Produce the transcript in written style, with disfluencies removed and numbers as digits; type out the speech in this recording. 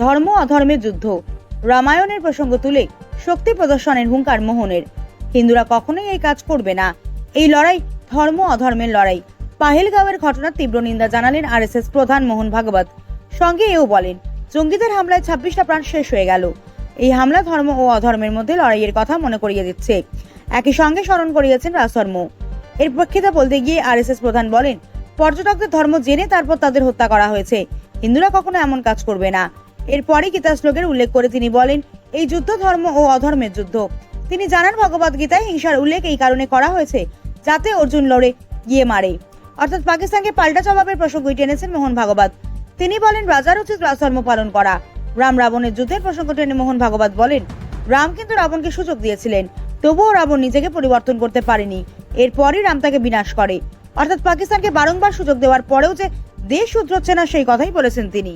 ধর্ম অধর্মের যুদ্ধ, রামায়ণের প্রসঙ্গ তুলে শক্তি প্রদর্শনের হুঙ্কার মোহনের। হিন্দুরা কখনোই এই কাজ করবে না। এই লড়াই ধর্ম অধর্মের লড়াই। পাহেলগাঁওয়ের ঘটনার তীব্র নিন্দা জানালেন আরএসএস প্রধান মোহন ভাগবত। সঙ্গে এও বলেন, জঙ্গিদের হামলায় 26টা প্রাণ শেষ হয়ে গেল। এই হামলা ধর্ম ও অধর্মের মধ্যে লড়াইয়ের কথা মনে করিয়ে দিচ্ছে। একই সঙ্গে স্মরণ করিয়েছেন রাজধর্ম। এর প্রেক্ষিতে বলতে গিয়ে আরএসএস প্রধান বলেন, পর্যটকদের ধর্ম জেনে তারপর তাদের হত্যা করা হয়েছে। হিন্দুরা কখনো এমন কাজ করবে না। এরপরই গীতা শ্লোকের উল্লেখ করে তিনি বলেন, এই যুদ্ধ ধর্ম ও অধর্মের যুদ্ধ। তিনি জানান, ভগবদ গীতায় হিংসার উল্লেখ এই কারণে করা হয়েছে যাতে অর্জুন লড়ে গিয়ে মারে, অর্থাৎ পাকিস্তানকে পাল্টা জবাবের প্রসঙ্গই টেনেছেন মোহন ভাগবত। তিনি বলেন, রাজার উচিত রাজধর্ম পালন করা। রাম রাবণের যুদ্ধের প্রসঙ্গ টেনে মোহন ভাগবত বলেন, রাম কিন্তু রাবণকে সুযোগ দিয়েছিলেন, তবুও রাবণ নিজেকে পরিবর্তন করতে পারেনি। এরপরই রাম তাকে বিনাশ করে। অর্থাৎ পাকিস্তানকে বারংবার সুযোগ দেওয়ার পরেও যে দেশ শুধরোচ্ছে না, সেই কথাই বলেছেন তিনি।